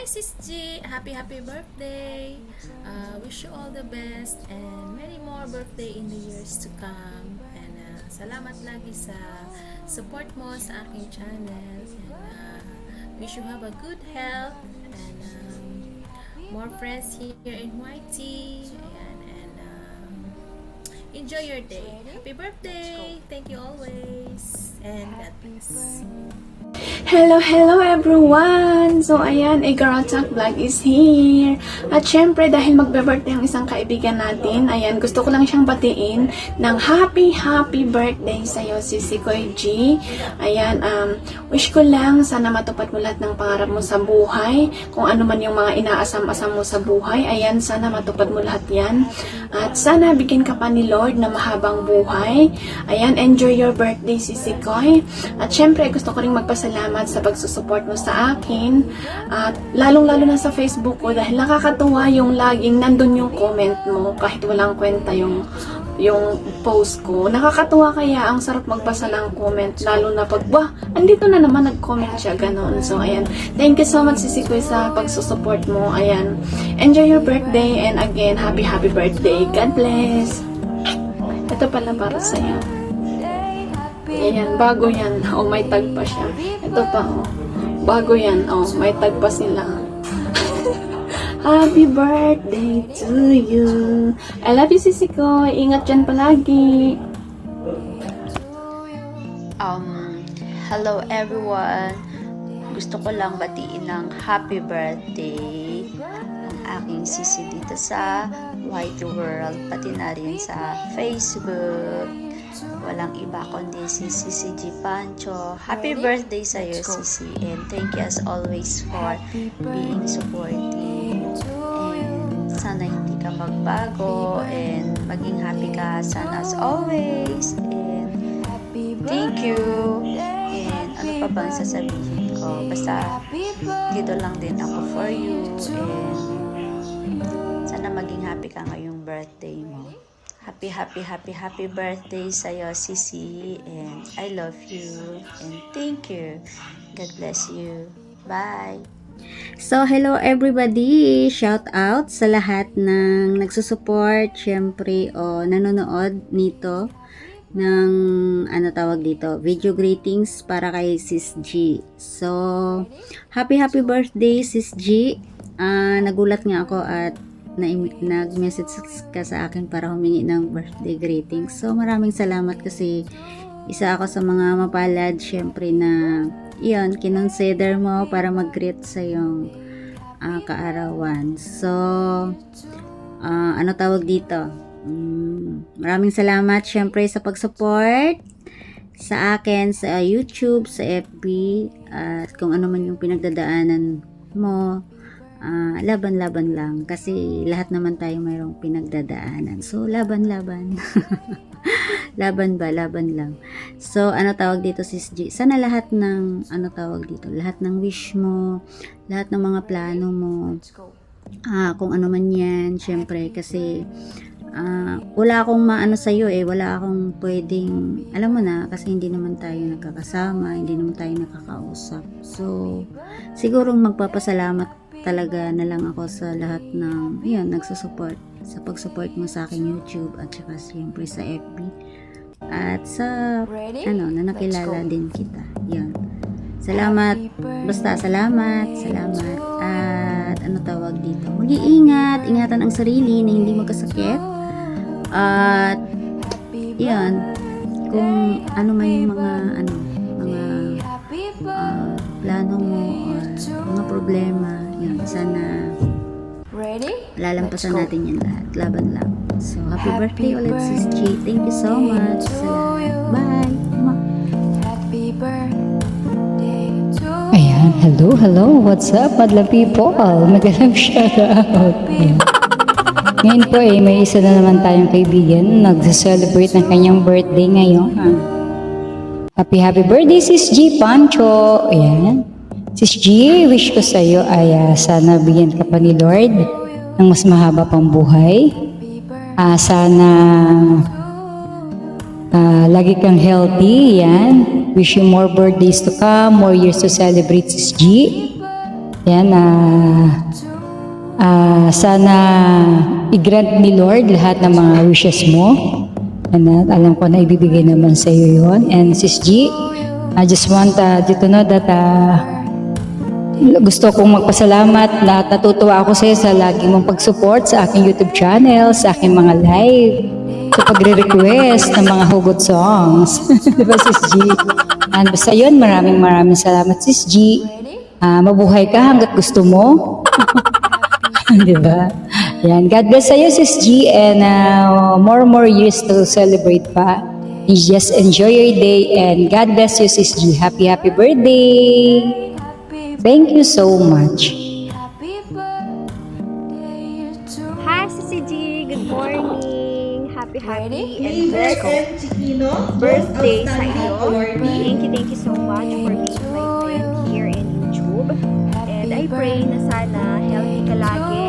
Sis G! Happy birthday! Wish you all the best and many more birthday in the years to come. And salamat lagi sa support mo sa aking channel. And wish you have a good health and more friends here in YT. Ayan, and enjoy your day. Happy birthday! Thank you always. And God bless. Hello everyone! So ayan, Garotsak Vlog is here. At syempre dahil magbe-birthday ang isang kaibigan natin, ayan, gusto ko lang siyang batiin ng happy birthday sa'yo, Sisi Koy G. Ayan, wish ko lang sana matupad mo lahat ng pangarap mo sa buhay. Kung ano man yung mga inaasam-asam mo sa buhay, ayan, sana matupad mo lahat yan. At sana bigyan ka pa ni Lord na mahabang buhay. Ayan, enjoy your birthday, Sisi Koy. At syempre, gusto ko ring magpasalamat sa pagsusupport mo sa akin at lalong-lalo na sa Facebook ko dahil nakakatuwa yung laging nandun yung comment mo kahit walang kwenta yung post ko. Nakakatuwa kaya ang sarap magbasa ng comment lalo na pag andito na naman nag-comment siya ganon. So ayan, thank you so much Sisi Koy sa pagsusupport mo. Ayan, enjoy your birthday and again, happy birthday. God bless. Ito pala para sa'yo. Ayan, bago yan. Oh, may tag pa siya. Ito pa, oh. Bago yan. Oh, may tag pa sila. Happy birthday to you. I love you, Sisi Koy. Ingat dyan palagi. Hello everyone. Gusto ko lang batiin ng happy birthday ang aking sisi dito sa White World, pati na rin sa Facebook. Walang iba kundi si Sisi G Pancho. Happy birthday sa iyo, Sisi, and thank you as always for being supportive. And sana hindi ka magbago and maging happy ka sana as always. And thank you. And ano pa bang sasabihin ko? Basta dito lang din ako for you. And sana maging happy ka ngayong birthday mo. Happy birthday sa'yo, Sisi, and I love you, and thank you. God bless you. Bye! So, hello everybody! Shout out sa lahat ng nagsusupport, syempre, nanonood nito ng, tawag dito, video greetings para kay Sis G. So, happy birthday, Sis G! Nagulat nga ako at nag-message ka sa akin para humingi ng birthday greetings. So, maraming salamat kasi isa ako sa mga mapalad, syempre na iyon, kinonsider mo para mag-greet sa yung kaarawan. So, ano tawag dito? Maraming salamat syempre sa pag-support sa akin, sa YouTube, sa FB, at kung ano man yung pinagdadaanan mo. Laban lang kasi lahat naman tayo mayroong pinagdadaanan, so laban laban lang. So ano tawag dito, Sis G, sana lahat ng lahat ng wish mo, lahat ng mga plano mo, kung ano man yan, syempre kasi wala akong maano sa'yo wala akong pwedeng, alam mo na, kasi hindi naman tayo nagkakasama, hindi naman tayo nakakausap. So siguro magpapasalamat talaga na lang ako sa lahat ng nagsusupport, sa pag-support mo sa aking YouTube at saka siyempre sa FB at sa na nakilala din kita. Yan. Salamat. Basta salamat at ano tawag dito, ingatan ang sarili na hindi magkasakit at yan, kung ano man yung mga plano mo or mga problema, yan, sana lalampasan natin yan lahat, laban lang. So happy birthday ulit, Sis G. Thank you so much. Salamat. Bye. Ayan, hello, what's up, madla people? Magalang shout out. Ayan. Ngayon po may isa na naman tayong kaibigan nag-celebrate ng kanyang birthday ngayon. Happy birthday, Sis G Pancho. Ayan. Sis G, wish ko sa iyo ay sana bigyan ka pa ni Lord ng mas mahaba pang buhay. Sana lagi kang healthy. Yan. Wish you more birthdays to come, more years to celebrate, Sis G. Yan, sana i-grant ni Lord lahat ng mga wishes mo. And alam ko na ibibigay naman sa iyo yun. And Sis G, I just want you to know that gusto kong magpasalamat na natutuwa ako sa iyo sa lagi mong pag-support sa aking YouTube channel, sa aking mga live, sa pagre-request ng mga hugot songs. Diba, Sis G? And basta yun, maraming salamat, Sis G. Mabuhay ka hanggat gusto mo. Diba? Yan. God bless sa'yo, Sis G, and more years to celebrate pa. You just enjoy your day, and God bless you, Sis G. Happy birthday! Thank you so much. Hi, Sisi G. Good morning. Happy and blessed birthday sa iyo. Thank you so much for being my friend here in YouTube. And I pray na sana healthy ka lagi.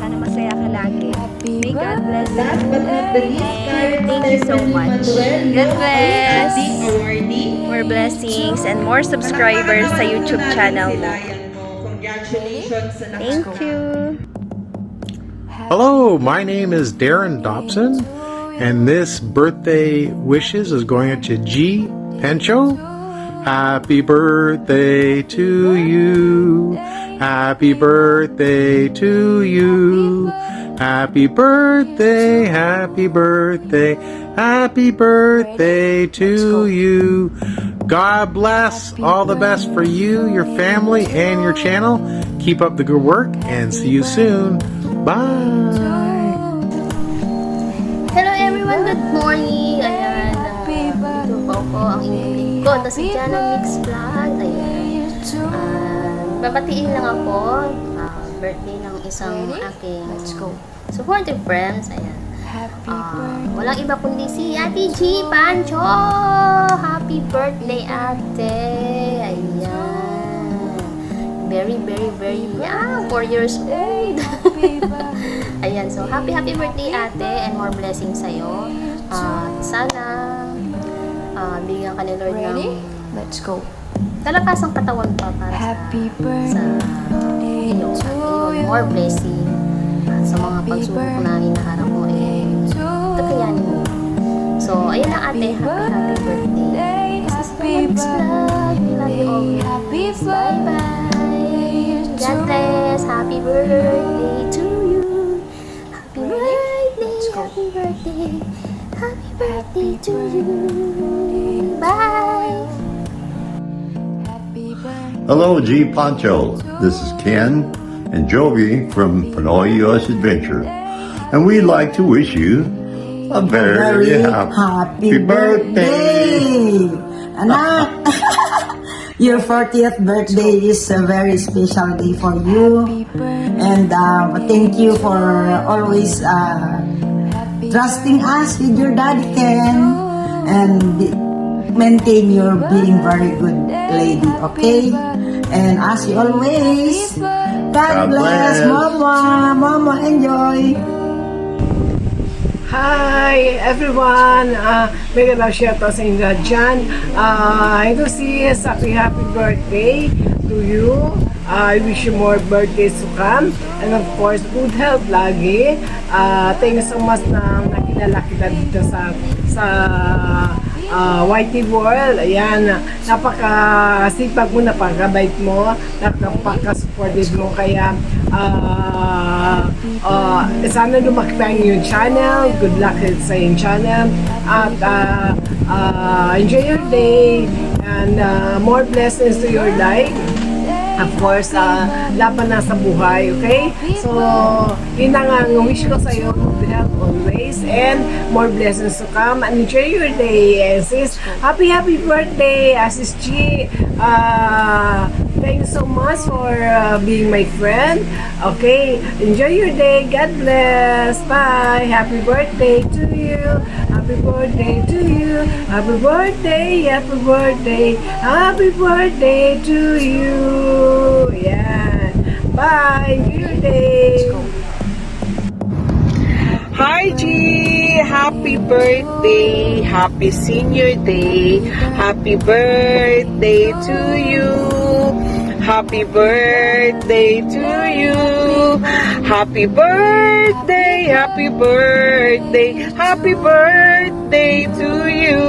Sana masaya ka lagi. May God bless you. And thank you so much. God bless. More blessings and more subscribers sa YouTube channel mo. Thank you. Hello, my name is Darren Dobson, and this birthday wishes is going to G. Pencho. Happy birthday to you. Happy birthday to you. Happy birthday, happy birthday, happy birthday to you. God bless, all the best for you, your family, and your channel. Keep up the good work, and see you soon. Bye! Hello everyone, good morning! Ayan, dito po ako ang inyong lingkod sa channel Mix Vlog. Ayan, babatiin lang ako birthday ng isang aking supportive friends. Ayan, walang iba kundi si Ate G. Pancho! Happy birthday, ate! Ayan, very young, 4 years old. Ayan, so happy birthday, ate, and more blessings sa'yo. Sana bigyan ka ni Lord ng talapasang katawan pa para sa iyo, more blessing sa mga pagsubok na hinaharap mo, kakayanin mo. So, ayun lang, ate, happy birthday. This is Mix Vlog. We love you always. Bye. God bless. Happy birthday to you. Happy birthday to you. Bye. Hello, G. Pancho. This is Ken and Jovi from Pinoy U.S. Adventure. And we'd like to wish you a very happy birthday. Anak, your 40th birthday is a very special day for you. And thank you for always trusting us with your daddy Ken. And maintain your being very good lady, okay? And as you always, God bless. Mama, enjoy. Hi everyone! Mega love shout out sa inyo dyan. Ito si happy birthday to you. I wish you more birthdays to come. And of course, good health lagi. Thank you so much na nakilala kita dito sa YT World. Ayan, napaka-sipag mo, napaka-bait mo, napaka-supportive mo. Kaya, sana lumaki pa yung channel. Good luck sa yung channel. At enjoy your day. And more blessings to your life. Of course, laban na sa buhay, okay? So, yun ang wish ko sa'yo, good health always, and more blessings to come, and enjoy your day. And sis, happy birthday, Sis G. Thank you so much for being my friend. Okay, enjoy your day. God bless. Bye. Happy birthday to you. Happy birthday to you. Happy birthday. Happy birthday. Happy birthday to you. Yeah. Bye. Enjoy your day. Hi G! Happy birthday! Happy senior day! Happy birthday to you! Happy birthday to you. Happy birthday, happy birthday, happy birthday to you.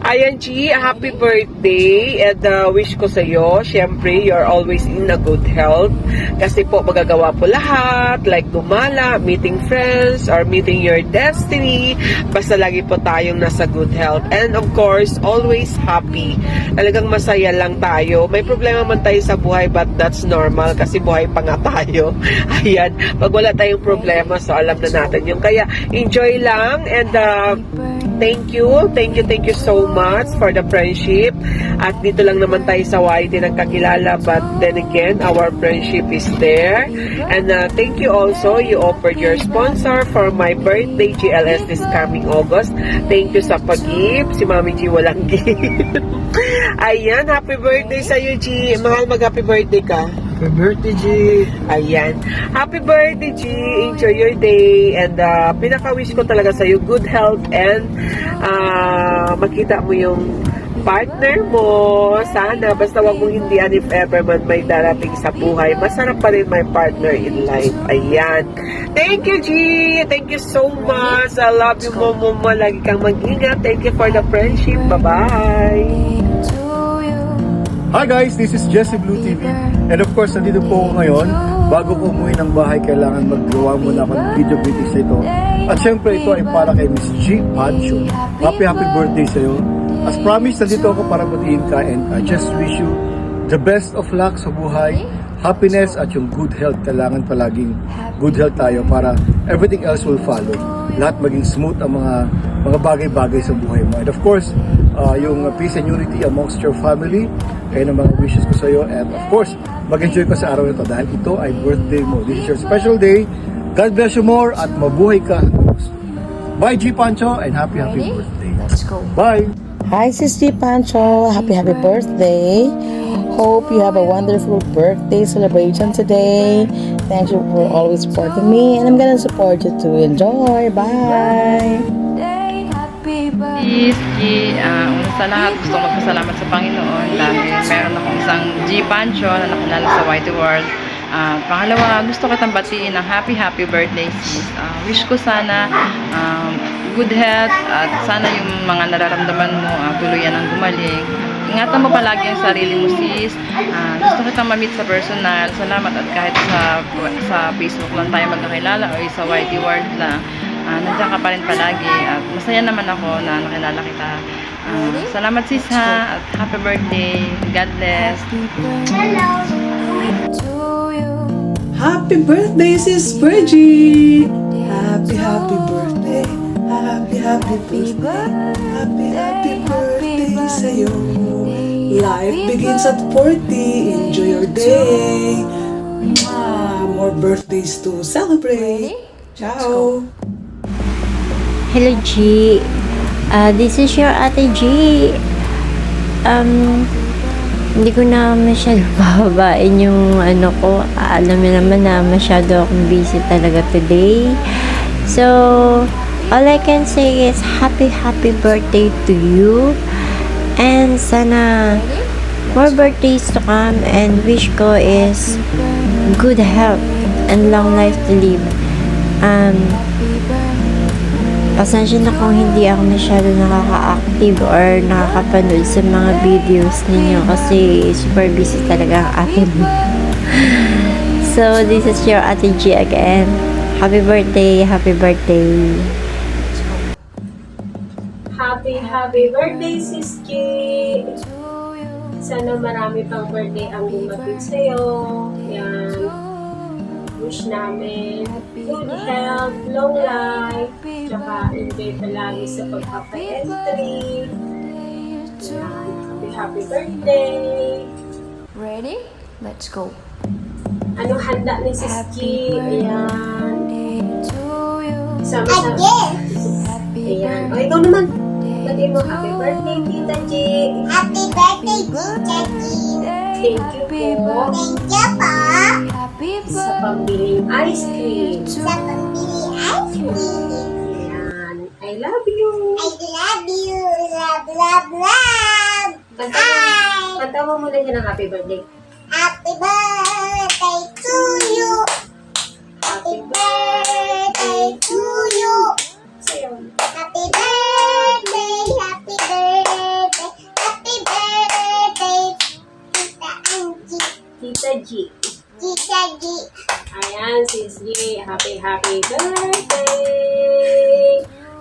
Ayan, Chi, happy birthday. And wish ko sa'yo, syempre, you're always in a good health. Kasi po, magagawa po lahat, like gumala, meeting friends, or meeting your destiny. Basta lagi po tayong nasa good health. And of course, always happy. Talagang masaya lang tayo. May problema man tayo sa buhay, but that's normal kasi buhay pa nga tayo. Ayan, pag wala tayong problema, so alam na natin yung. Kaya, enjoy lang and thank you so much for the friendship. At dito lang naman tayo sa YT nagkakilala, but then again, our friendship is there. And thank you also, you offered your sponsor for my birthday, GLS, this coming August. Thank you sa pag-gift. Si Mami G walang gift. Ayan, happy birthday sa'yo, G. Mahal, mag-happy birthday ka. Happy birthday, G. Ayan. Happy birthday, G. Enjoy your day. And pinaka-wish ko talaga sa'yo, good health and makita mo yung partner mo. Sana, basta wag mong hindihan if ever man may darating sa buhay. Masarap pa rin my partner in life. Ayan. Thank you, G. Thank you so much. I love you, Momo. Lagi kang mag-ingat. Thank you for the friendship. Bye-bye. Hi guys, this is Jesse Blue TV. And of course, nandito po ako ngayon. Bago ko umuwi ng bahay, kailangan maggawa muna ako ng video greetings ito. At syempre, ito ay para kay Miss G. Pancho. Happy birthday sa'yo. As promised, nandito ako para batiin ka and I just wish you the best of luck sa buhay, happiness at yung good health. Kailangan palaging good health tayo para everything else will follow. Lahat maging smooth ang mga bagay-bagay sa buhay mo. And of course, yung peace and unity amongst your family. Kaya ng mga wishes ko sa iyo. And of course, mag-enjoy ka sa araw nito dahil ito ay birthday mo. This is your special day. God bless you more at mabuhay ka. Bye, G. Pancho, and happy birthday. Let's go. Bye. Hi, Sis G. Pancho. Happy birthday. Hope you have a wonderful birthday celebration today. Thank you for always supporting me, and I'm gonna support you to enjoy. Bye. Sis G, una sa lahat gusto ko magpasalamat sa Panginoon dahil meron akong isang G. Pancho na nakilala sa YT World. Pangalawa, gusto ko kitang batiin ng happy birthday, sis. Wish ko sana good health at sana yung mga nararamdaman mo tuluyan ang gumaling. Ingatan mo palagi ang sarili mo, sis. Gusto kitang ma-meet sa personal. Salamat at kahit sa Facebook lang tayo magkakilala o sa YT World lang. Nandiyan ka pa rin palagi at masaya naman ako na nakilala kita. Salamat, sis, ha, at happy birthday. God bless. Happy birthday, Sis Virgie! Happy birthday. Happy birthday. Happy birthday sa'yo. Life begins at 40. Enjoy your day. More birthdays to celebrate. Ciao! Hello, G. This is your Ate G. Hindi ko na masyado bababain yung ano ko. Alam mo naman na masyado akong busy talaga today. So, all I can say is happy birthday to you. And sana more birthdays to come, and wish ko is good health and long life to live. Pasensya na kung hindi ako masyado nakaka-active or nakakapanood sa mga videos ninyo kasi super busy talaga ang akin. So, this is your Ate G again. Happy birthday! Happy birthday! Happy birthday, Sis G! Sana marami pang birthday ang dumating sa'yo. Yan. Wish namin good health, long life, tsaka enjoy palagi sa pagpapa-entry. Happy birthday! Ready? Let's go. Anong handa ni Sis G? Ayan. Sama-sama. Ayan. O, ikaw naman. Lagi mo, happy birthday, Tita G. Happy birthday, Tita G. Thank you po. Thank you po. Sa pambiling ice cream. Sa pambiling ice cream. Ayan. I love you. I love you. Love, love, love. Kanta mo muna siya ng happy birthday. Happy birthday to you. Happy birthday to you. Happy birthday, happy birthday, happy birthday, Tita Angie. Tita G. Tita G. Ayan, Sis G. Happy birthday!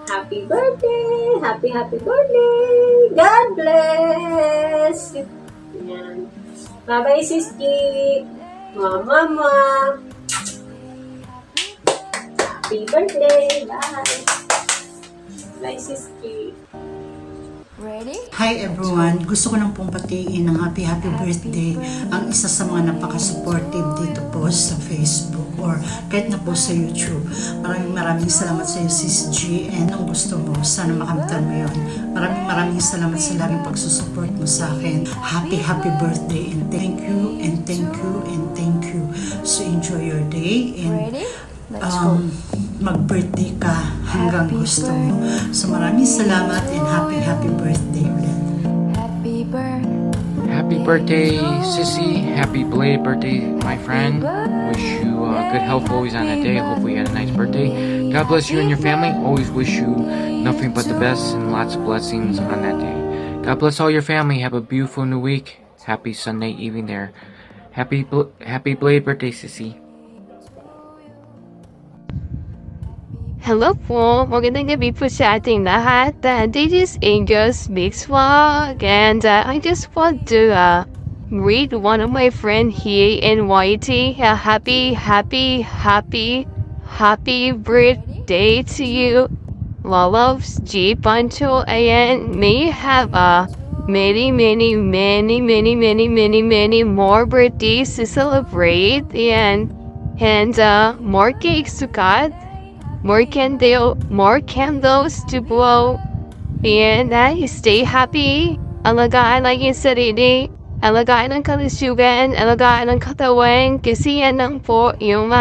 Happy birthday! Happy birthday! God bless! Ayan. Bye-bye, Sis G. Mama. Happy birthday! Bye! Bye, Sis G. Hi everyone! Gusto ko lang pong patiin ng happy birthday ang isa sa mga napaka-supportive dito po sa Facebook or kahit na po sa YouTube. Maraming salamat sa iyo, Sis G, and ang gusto mo, sana makamtan mo yun. Maraming salamat sa laging pagsusupport mo sa akin. Happy birthday, and thank you, and thank you, and thank you. So enjoy your day, and mag-birthday ka hanggang gusto mo. So maraming salamat, and happy birthday ulit. Happy birthday, Sissy. Happy belated birthday, my friend. Wish you good health always on that day. Hopefully you had a nice birthday. God bless you and your family. Always wish you nothing but the best and lots of blessings on that day. God bless all your family. Have a beautiful new week. Happy Sunday evening there. Happy belated birthday, Sissy. Hello po, magandang gabi po sa ating lahat. This is Angel's Mix Vlog, and I just want to read one of my friend here in YT. Happy birthday to you. Loves G Pancho, and may you have many more birthdays to celebrate, and more cakes to cut. More candles to blow, and stay happy. Alagaan lang yung sarili, alagaan ang kalusugan, alagaan ang katawan, kasi yan lang po yung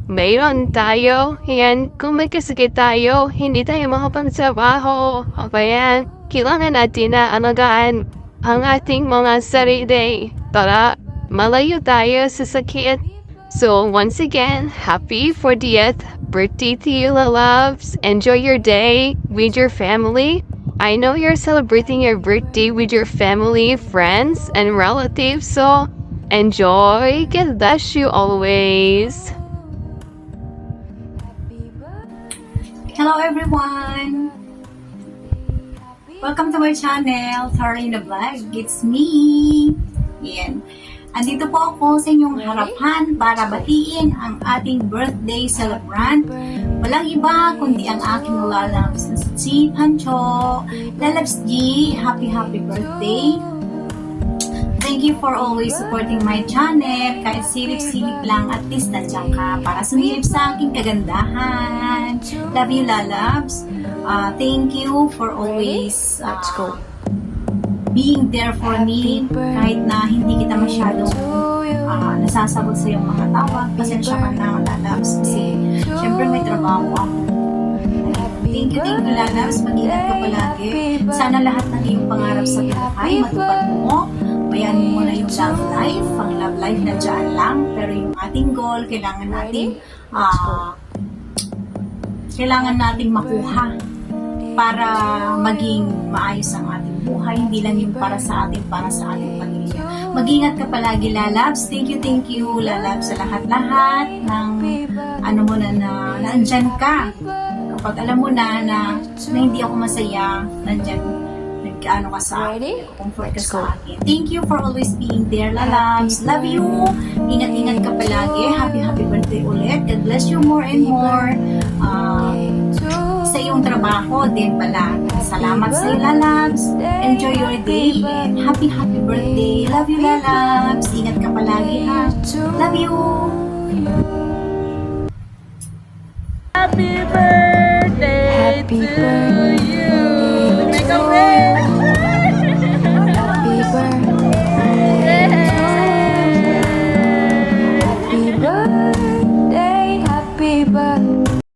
mayroon tayo. Yan, kung may kasakit tayo, hindi tayo makapagtrabaho. Kaya kailangan natin na alagaan ang ating mga sarili para malayo tayo sa sakit. So once again, happy 40th birthday to you, loves. Enjoy your day with your family. I know you're celebrating your birthday with your family, friends, and relatives, so enjoy. God bless you always. Hello everyone! Welcome to my channel, Tarina Vlog. It's me! Yan. Andito po ako sa inyong harapan para batiin ang ating birthday celebrant. Walang iba kundi ang aking lalabs na si Pancho. Lalabs G, happy birthday! Thank you for always supporting my channel. Kahit silip-silip lang, at least nandiyan ka para sumilip sa aking kagandahan. Love you, lalabs. Thank you for always being there for me, kahit na hindi kita masyadong nasasagot sa iyong mga tawag. Pasensya ka na, lalabs, kasi syempre may trabaho ako. Thank you, lalabs. Mag-ingat ka palagi. Sana lahat ng iyong pangarap sa buhay matupad mo. Bayan mo na yung love life. Ang love life na dyan lang, pero yung ating goal, kailangan nating makuha para maging maayos ang ating buhay, hindi lang yung para sa ating pamilya. Mag-ingat ka palagi, lalabs. Thank you, lalabs, sa lahat-lahat ng mo na nandyan ka. Kapag alam mo na hindi ako masaya, nandyan, nagkaano ka sa akin, comfort ka sa akin. Thank you for always being there, lalabs. Love you. Ingat-ingat ka palagi. Happy birthday ulit. God bless you more and more. Sa iyong trabaho din pala. Salamat sa iyo, lalabs. Enjoy your day and happy birthday. Love you, lalabs. Ingat ka palagi, ha. Love you. Happy birthday to you. Make a wish.